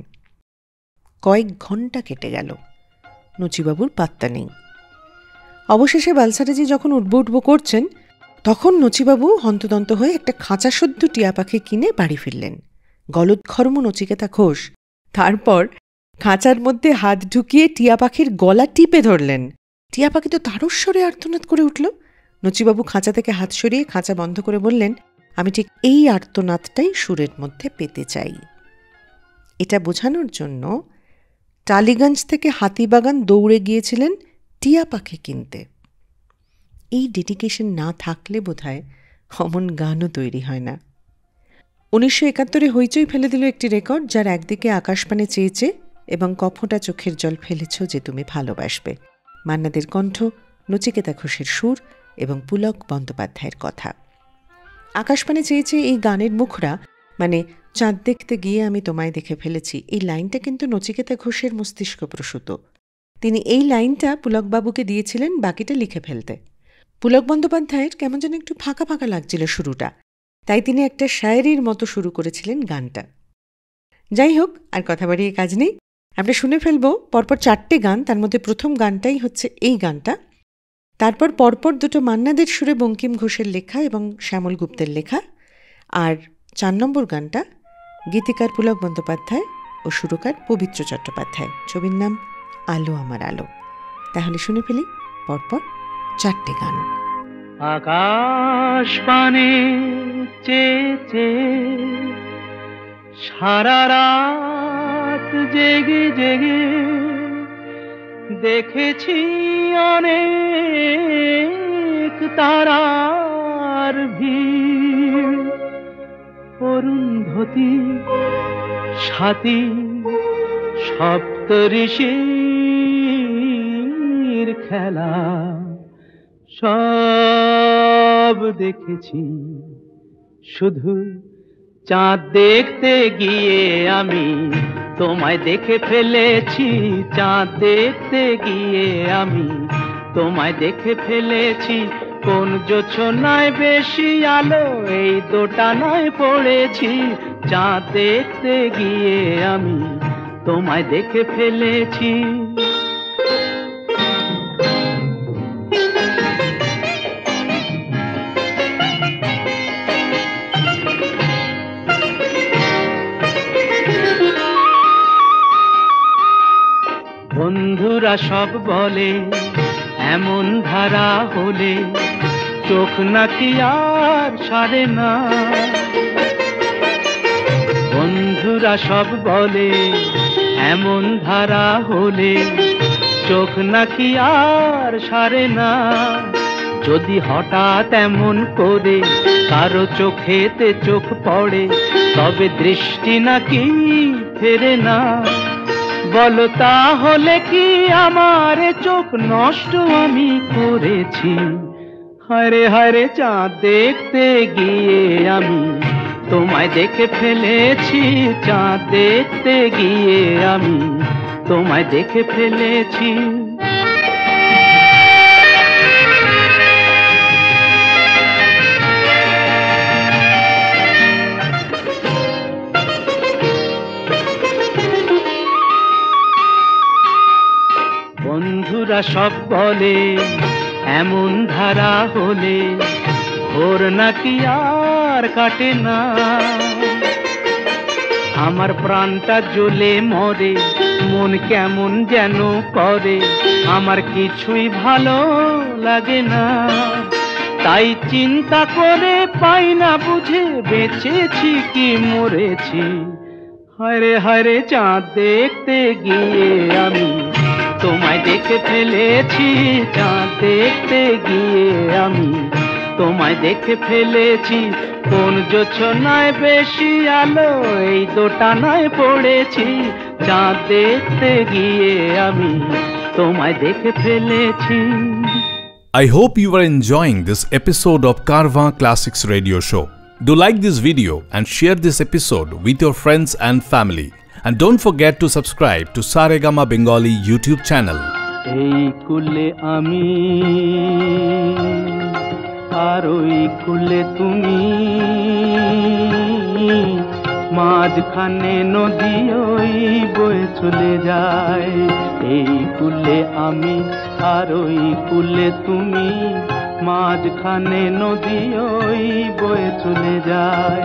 [SPEAKER 3] কয়েক ঘন্টা কেটে গেল, নচিবাবুর পাত্তা নেই। অবশেষে বালসারাজি যখন উঠবো করছেন, তখন নচিবাবু হন্তদন্ত হয়ে একটা খাঁচাসদ্য টিয়া পাখি কিনে বাড়ি ফিরলেন। গলদঘর্ম নচিকেতা ঘোষ তারপর খাঁচার মধ্যে হাত ঢুকিয়ে টিয়া পাখির গলা টিপে ধরলেন। টিয়া পাখি তো তারস্বরে আর্তনাদ করে উঠল। নচিবাবু খাঁচা থেকে হাত সরিয়ে খাঁচা বন্ধ করে বললেন, আমি ঠিক এই আর্তনাদটাই সুরের মধ্যে পেতে চাই। এটা বোঝানোর জন্য টালিগঞ্জ থেকে হাতিবাগান দৌড়ে গিয়েছিলেন টিয়া পাখি কিনতে। এই ডেডিকেশন না থাকলে বোধহয় অমন গানও তৈরি হয় না। 1971 হইচই ফেলে দিল একটি রেকর্ড, যার একদিকে আকাশপানে চেয়েছে এবং কফোঁটা চোখের জল ফেলেছ যে তুমি ভালোবাসবে। মান্নাদের কণ্ঠ, নচিকেতা ঘোষের সুর এবং পুলক বন্দ্যোপাধ্যায়ের কথা। আকাশবাণী চেয়েছে এই গানের মুখরা, মানে চাঁদ দেখতে গিয়ে আমি তোমায় দেখে ফেলেছি, এই লাইনটা কিন্তু নচিকেতা ঘোষের মস্তিষ্ক প্রসূত। তিনি এই লাইনটা পুলকবাবুকে দিয়েছিলেন বাকিটা লিখে ফেলতে। পুলক বন্দ্যোপাধ্যায়ের কেমন যেন একটু ফাঁকা ফাঁকা লাগছিল শুরুটা, তাই তিনি একটা শায়েরির মতো শুরু করেছিলেন গানটা। যাই হোক, আর কথা বাড়িয়ে কাজ নেই, আমরা শুনে ফেলব পরপর 4টে গান। তার মধ্যে প্রথম গানটাই হচ্ছে এই গানটা, তারপর পরপর দুটো মান্নাদের সুরে বঙ্কিম ঘোষের লেখা এবং শ্যামল গুপ্তের লেখা, আর 4 নম্বর গানটা গীতিকার পুলক বন্দ্যোপাধ্যায় ও সুরকার পবিত্র চট্টোপাধ্যায়। ছবির নাম আলো আমার আলো। তাহলে শুনে ফেলি পরপর 4টে গান।
[SPEAKER 2] আকাশ পানে চেয়ে সারা রাত জেগে জেগে দেখেছি অনেক তারার ভিড়, অরুন্ধতী সাথী সপ্তঋষির খেলা সব দেখেছি, শুধু চাঁদ দেখতে গিয়ে আমি তোমায় দেখে ফেলেছি। চাঁদ দেখতে গিয়ে আমি তোমায় দেখে ফেলেছি, কোন জোছনায় বেশি আলো এই দোটানায় পড়েছি। চাঁদ দেখতে গিয়ে আমি তোমায় দেখে ফেলেছি। বন্ধুরা সব বলে এমন ধারা হলে চোখ নাকি আর সারে না। বন্ধুরা সব বলে এমন ধারা হলে চোখ নাকি আর সারে না। যদি হঠাৎ এমন করে কারো চোখেতে চোখ পড়ে, তবে দৃষ্টি নাকি ফেরে না। বলো তাহলে কি আমার চোখ নষ্ট আমি করেছি? হায়রে হায়রে চাঁদ দেখতে গিয়ে আমি তোমায় দেখে ফেলেছি। চাঁদ দেখতে গিয়ে আমি তোমায় দেখে ফেলেছি। বন্ধুরা সব বলে এমন ধারা হলে ভোর নাকি আর কাটে না। আমার প্রাণটা জ্বলে মরে, মন কেমন যেন করে, আমার কিছুই ভালো লাগে না। তাই চিন্তা করে পাই না বুঝে বেঁচেছি কি মরেছি। হায়রে হায়রে চাঁদ দেখতে গিয়ে আমি তোমায় দেখে ফেলেছি। চাঁদ দেখতে গিয়ে আমি তোমায় দেখে ফেলেছি, কোন জোছনায় বেশি আলো এই দোটানায় পড়েছি। চাঁদ দেখতে গিয়ে আমি তোমায় দেখে ফেলেছি।
[SPEAKER 5] I hope you are enjoying this episode of Carva Classics Radio Show. Do like this video and share this episode with your friends and family. And don't forget to subscribe to Saregama Bengali YouTube channel.
[SPEAKER 2] এই কুলে আমি আর ওই কুলে তুমি, মাঝখানে নদী ওই বয়ে চলে যায়। এই কুলে আমি আর ওই কুলে তুমি, মাঝখানে নদী ওই বয়ে চলে যায়।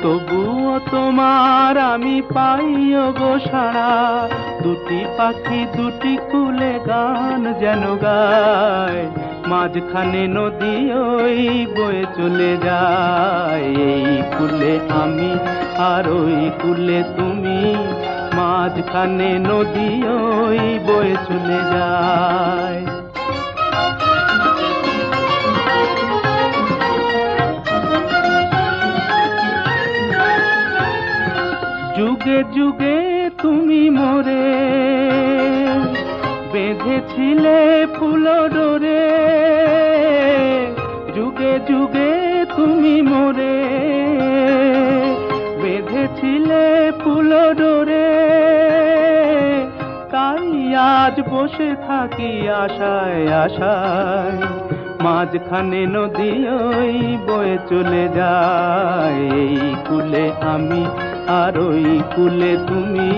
[SPEAKER 2] তবুও তোমার আমি পাইও গো সাড়া, দুটি পাখি দুটি কুলে গান যেন গায়। মাঝখানে নদী ওই বয়ে চলে যায়। এই কুলে আমি আর ওই কুলে তুমি, মাঝখানে নদী ওই বয়ে চলে যায়। যুগে যুগে তুমি মোরে বেঁধেছিলে ফুল ডোরে,
[SPEAKER 6] যুগে যুগে তুমি মোরে বেঁধেছিলে ফুল ডোরে, তাই আজ বসে থাকি আশায় আশায়, মাঝখানে নদী ওই বয়ে চলে যায়। এই কুলে আমি আর ওই কুলে তুমি,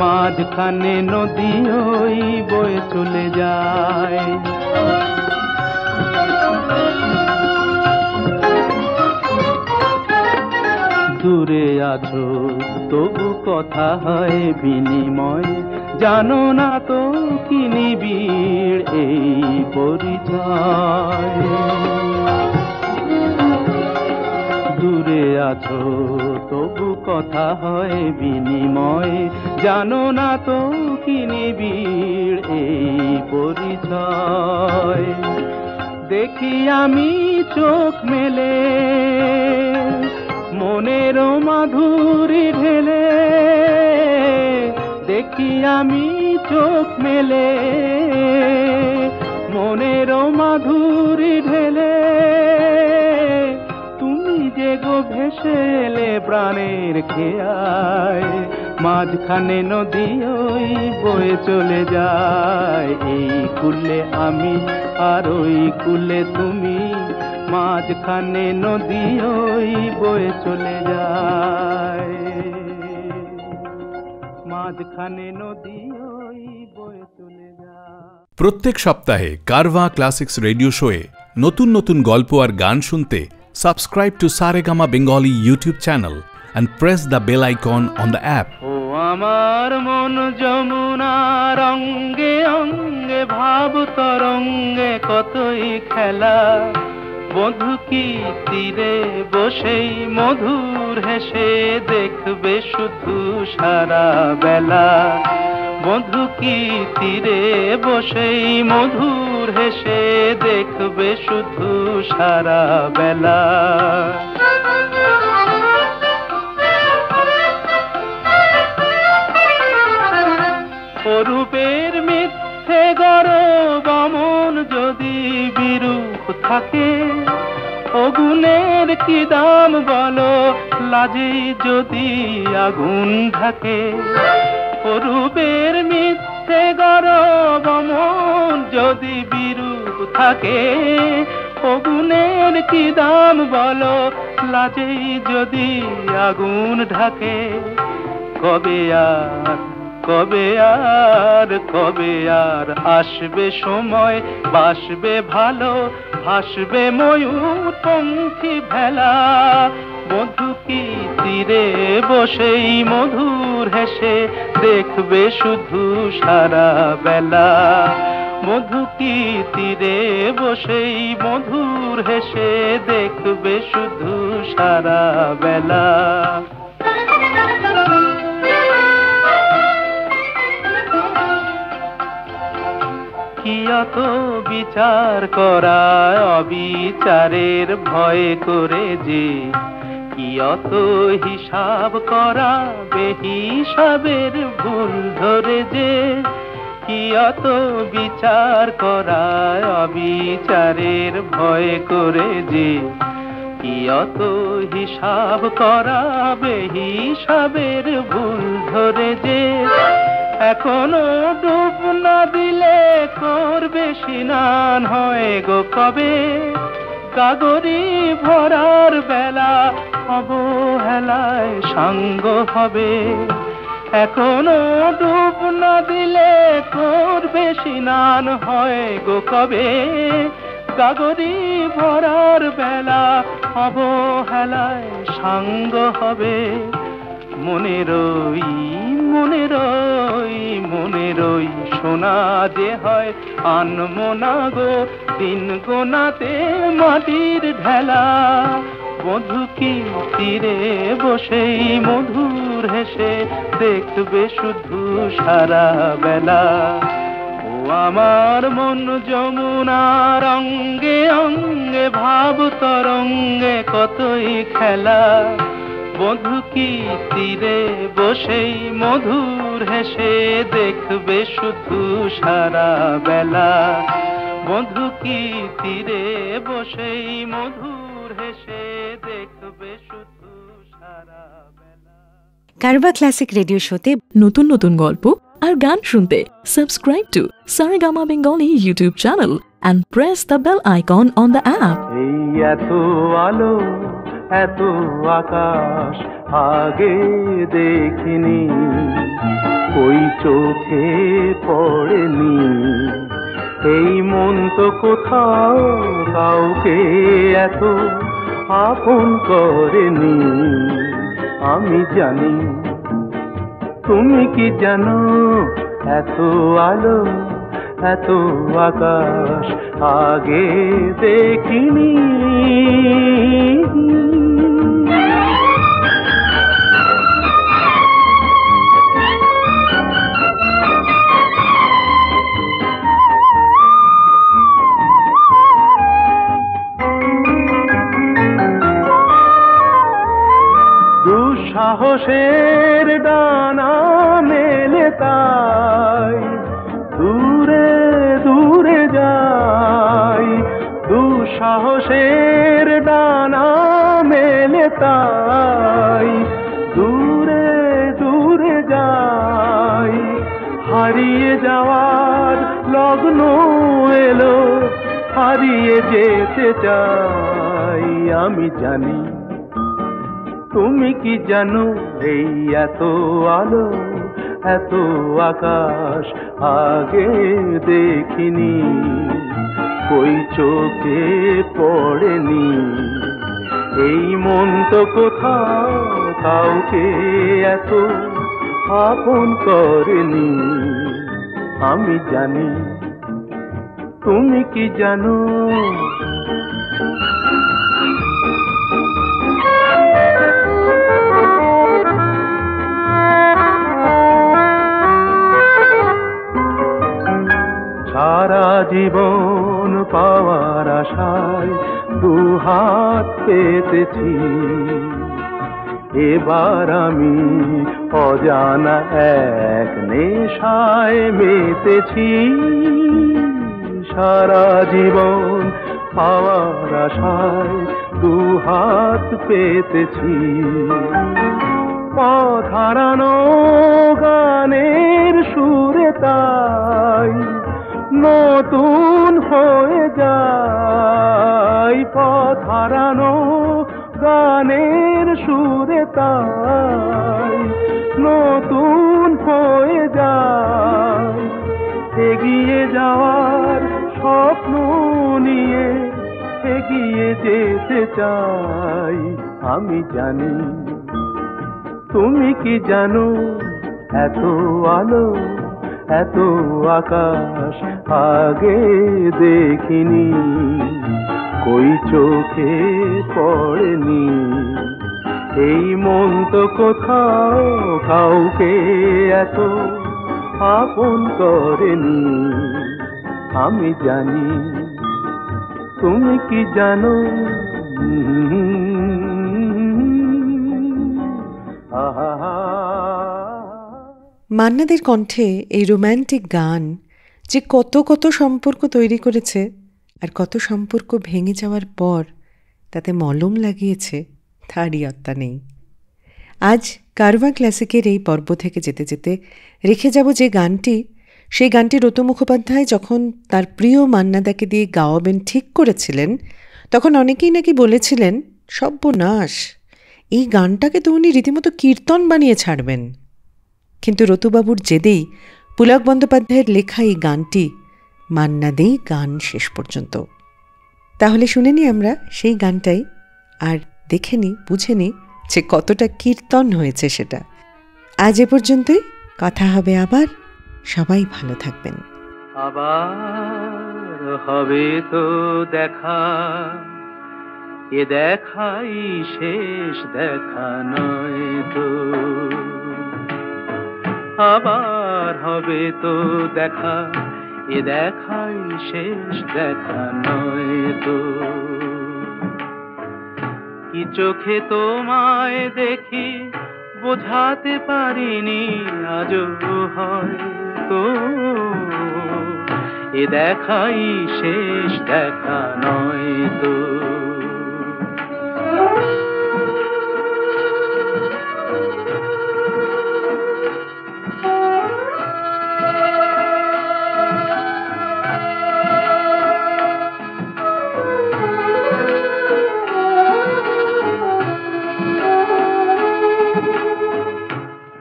[SPEAKER 6] মাঝখানে নদী ওই বয়ে চলে যায়। দূরে আছো তবু কথা হয় বিনিময়, জানো না তো কি নিবিড় এই পরিচয়। দূরে আছো তবু কথা হয় বিনিময়, জানো না তো কি নিবিড় এই পরিচয়। দেখি আমি চোখ মেলে মনের মাধুরী ঢেলে, দেখি আমি চোখ মেলে মনের মাধুরী ঢেলে, তুমি যে গো ভেসে এলে প্রাণের খেয়ায়, মাঝখানে নদী ওই বয়ে চলে যায়। এই কুলে আমি আর ওই কুলে তুমি, মাঝখানে নদী ওই বয়ে চলে যায়। মাঝখানে নদী ওই বয়ে চলে যায়।
[SPEAKER 5] প্রত্যেক সপ্তাহে কারভা ক্লাসিক্স রেডিও শোয়ে নতুন নতুন গল্প আর গান শুনতে subscribe to Saregama Bengali YouTube channel and press the bell icon on the app.
[SPEAKER 6] ও আমার মন যমুনা রঙ্গে অঙ্গে ভাব তরঙ্গে কতই খেলা, বধূ কি তীরে বসেই মধুর হেসে দেখবে শুধু সারা বেলা। বধূ কি তীরে বসেই মধুর হেসে দেখবে শুধু সারা বেলা। অরূপের মিথ্যে গরব মন যদি বিরূপ থাকে, অগুণের কি দাম বলো লাজে যদি আগুন ঢাকে। অরূপের মিথ্যে গরব মন যদি বিরূপ থাকে, অগুণের কি দাম বলো লাজে যদি আগুন ঢাকে। কবে আর কবে আর কবে আর আসবে সময়, বাসবে ভালো ভাসবে ময়ূর পঙ্খী ভেলা। বধূ কি তীরে বসেই মধুর হেসে দেখবে শুধু সারা বেলা। বধূ কি তীরে বসেই মধুর হেসে দেখবে শুধু সারা বেলা। কি অত বিচার করা অবিচারের ভয় করে যে, কি অত হিসাব করা বেহিসাবের ভুল ধরে যে। কি অত বিচার করা অবিচারের ভয় করে যে, কি অত হিসাব করা বেহিসাবের ভুল ধরে যে। এখনো ডুব না দিলে করবে স্নান হয় গো কবে। গাগরি ভরার বেলা অবহেলায় সাঙ্গ হবে। এখনো ডুব না দিলে করবে স্নান হয় গো কবে। গাগরি ভরার বেলা অবহেলায় সাঙ্গ হবে। মনে রই মনে রই মনে রই সোনা যে হয় আনমনা গো দিন গোনাতে মাটির ঢেলা। বধূ কি তীরে বসেই মধুর হেসে দেখবে শুধু সারা বেলা। ও আমার মন যমুনার অঙ্গে অঙ্গে ভাব তরঙ্গে কতই খেলা। বধূ কি তীরে বসেই মধুর হেসে দেখবে শুধু সারা বেলা।
[SPEAKER 2] মধু কি তীরে বসেই মধুর হেসে দেখবে শুধু সারা বেলা।
[SPEAKER 7] কারবা ক্লাসিক রেডিও শোতে
[SPEAKER 8] নতুন নতুন গল্প আর গান শুনতে subscribe to Saregama Bengali YouTube channel and press the bell icon on the app.
[SPEAKER 6] এই এত আলো এত আকাশ আগে দেখিনি, ওই চোখে পড়েনি। এই মন তো কোথাও কাউকে এত আপন করেনি। আমি জানি তুমি কি জানো, এত আলো এত আকাশ আগে দেখিনি। দুঃসাহসের ডানা মেলে তাই দূরে দূরে যাই, দুঃসাহসের ডানা মেলে তাই দূরে দূরে যাই। হারিয়ে যাওয়ার লগ্ন এলো, হারিয়ে যেতে চাই। আমি জানি তুমি কি জানো, এই এত আলো এত আকাশ আগে দেখিনি, ওই চোখে পড়েনি। এই মন তো কোথাও কাউকে এত আপন করেনি। আমি জানি তুমি কি জানো। সারা জীবন পাওয়ার আশায় দুহাত পেতেছি, এবার আমি অজানা এক নেশায় মেতেছি। সারা জীবন পাওয়ার আশায় দুহাত পেতেছি, পথ হারানো গানের সুরে তাই নতুন হয়ে যায়। পথ হারানো গানের সুরে তাই নতুন হয়ে যায়। এগিয়ে যাওয়ার স্বপ্ন নিয়ে এগিয়ে যেতে চাই। আমি জানি তুমি কি জানো, এত আলো এত আকাশ আগে দেখিনি, কই চোখে পড়েনি। এই মন তো কোথাও কাউকে এত আপন করেনি। আমি জানি তুমি কি জানো।
[SPEAKER 3] মান্নাদের কণ্ঠে এই রোম্যান্টিক গান যে কত কত সম্পর্ক তৈরি করেছে, আর কত সম্পর্ক ভেঙে যাওয়ার পর তাতে মলম লাগিয়েছে, তারই আত্মা নেই। আজ কারওয়া ক্লাসিকের এই পর্ব থেকে যেতে যেতে রেখে যাব যে গানটি, সেই গানটি রতু মুখোপাধ্যায় যখন তার প্রিয় মান্নাদাকে দিয়ে গাওয়াবেন ঠিক করেছিলেন, তখন অনেকেই নাকি বলেছিলেন সর্বনাশ, এই গানটাকে তো উনি রীতিমতো কীর্তন বানিয়ে ছাড়বেন। কিন্তু রতুবাবুর জেদেই পুলক বন্দ্যোপাধ্যায়ের লেখা এই গানটি মান্নাদেই গান শেষ পর্যন্ত। তাহলে শুনে নি আমরা সেই গানটাই, আর দেখে নি বুঝে নি যে কতটা কীর্তন হয়েছে সেটা। আজ এ পর্যন্তই, কথা হবে আবার। সবাই ভালো থাকবেন।
[SPEAKER 2] আবার হবে তো দেখা, এ দেখাই শেষ দেখা নয় তো। আবার হবে তো দেখা, এ দেখাই শেষ দেখা নয় তো। কি চোখে তোমায় দেখি বোঝাতে পারিনি আজও হয়তো, এ দেখাই শেষ দেখা নয় তো।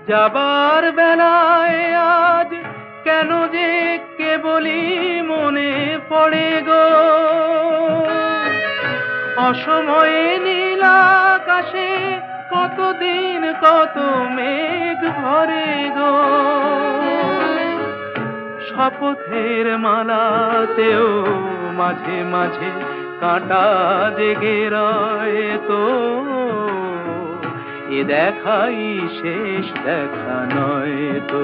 [SPEAKER 2] যাবার বেলায় আজ কেন যে কেবলই মনে পড়ে গো, অসময়ে নীল আকাশে কতদিন কত মেঘ ভরে গো, শপথের মালাতেও মাঝে মাঝে কাঁটা জেগে রয় তো, এ দেখাই শেষ দেখা নয় তো।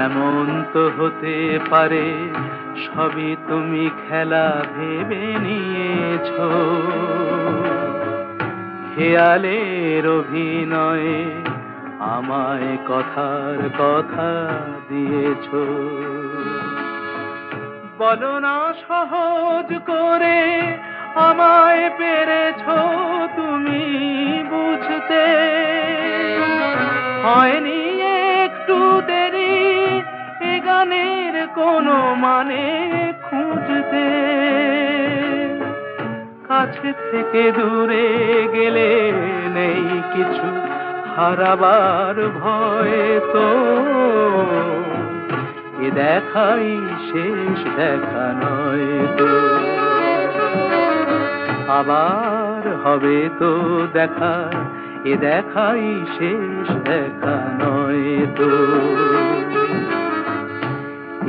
[SPEAKER 2] এমন তো হতে পারে সবই তুমি খেলা ভেবে নিয়েছ, খেয়ালের অভিনয়ে আমায় কথার কথা দিয়েছ, বলো না সহজ করে আমায় পেরেছ তুমি বুঝতে, হয়নি একটু দেরি এ গানের কোনো মানে খুঁজতে, কাছে থেকে দূরে গেলে নেই কিছু হারাবার ভয় তো, এ দেখাই শেষ দেখা নয় তো। আবার হবে তো দেখা, এ দেখাই শেষ দেখা নয় তো,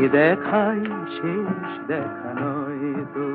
[SPEAKER 2] এ দেখাই শেষ দেখা নয় তো।